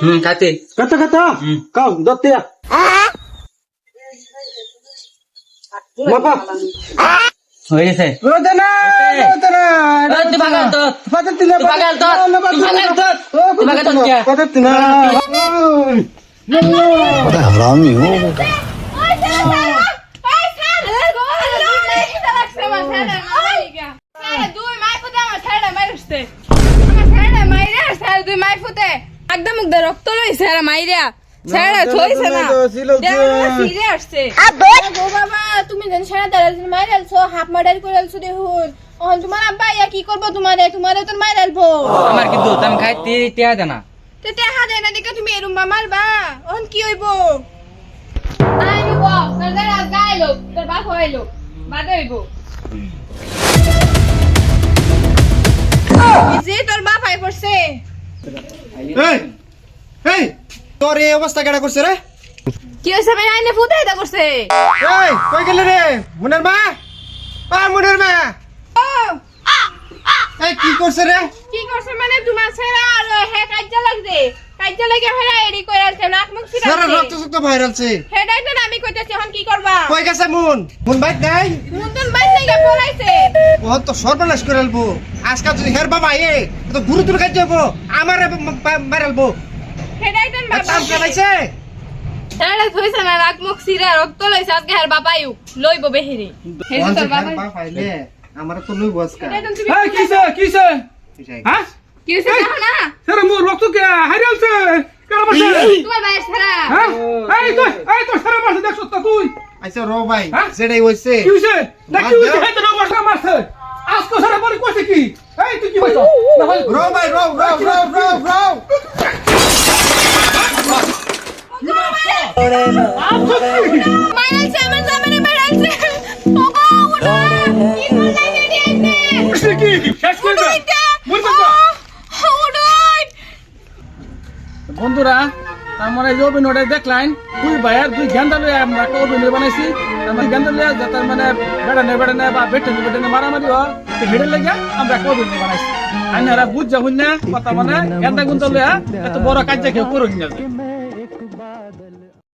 খাতে কত কত কাও দতিয়া মাপা হয়ে গেছে রোদনা রোদনা তুই বাগাল তো বাজার তিনা বাগাল তো বাগাল তো क्या বাজার তিনা बड़ा हरामी हो बेटा একদম রক্ত লইছে আর মাইরা ছেড়া থইছে না ফিরে আসছে গো বাবা তুমি জান ছেড়া দাঁড়াল মাইরালছো হাফ মার্ডার করালছো দেখুন ওহন তোমার আব্বা ইয়া কি করব তোমারে তো মাইরালবো আমার কিন্তু তুমি খাইতে টিয়া জানা তে টেহা দেনা দেখে তুমি এরুম মারবা ওহন কি হইবো আইবো সরদার গাইলো তোর বাপ হইলো বাদে হইবো ইজে তোর বাপ আই পড়ছে এই এই তোর এই অবস্থা কেডা করছে রে কি হইছে ভাই আইনে ফুটাই দা করছে এই কই গেল রে মুনের মা মুনের মা ও এই কি করছে রে কি করছে মানে তোমার ছেড়া আর হে কাজে লাগছে কাজে লাগে ফেরা এডি কইরাছে নাক মুখ সারা ছিড়াছে রক্ত সুক্ত ভাইরালছে হেডাই তো আমি কইতেছি এখন কি করবা কই গেছে মুন বাইক নাই মুন্দন বাইতে গিয়ে পড়াইছে ও তো সর্বনাশ করে আলবো আজকাল যদি হের বাবা তো গুরু তুলে কাজ যাবো আমার মারালবো হেডাই তো বাবা তাম চালাইছে ছেড়া থইছে না নাক মুখ ছিড়া রক্ত লইছে আজকে হের বাবাইউ লইব বেহিরি হেডি তোর বাবা পাইলে আমার তো লই বসকা হেডাই তো তুমি এই কিসে হ্যাঁ কি হইছে জানো না সেরা মোর রক্ত কে হারিয়ালছে কেন বসে তোমার ভাই ছেড়া হ্যাঁ এই তো সেরা মারছে দেখছ তো তুই আচ্ছা রো ভাই হ্যাঁ? সেটাই হইছে কি হইছে দেখি হইছে এই তো বসা মারছে আজকে সেরা পরে কইছে কি এই তুই কি হইছ না হয় রো ভাই রো মাইরালছে আমার জামানে মাইরালছে ওগো ওটা কি করলে গেডি আইছে কি শেষ করে দে মরতে তো বন্ধুরা আমার এই অভিনয়টা দেখলাম দুই ভাইয়ের দুই গেন্দা লইয়া আমরা একটা অভিনয় বানাইছি আমরা গেন্দা লইয়া যাতে মানে বেড়া নেই বা বেটে মারামারি হয় হেডে লেগে আমরা একটা অভিনয় বানাইছি আইনারা বুঝ যাহুন না কথা মানে গেন্দা গুন্দা লইয়া এত বড় কাজ কেউ করুন না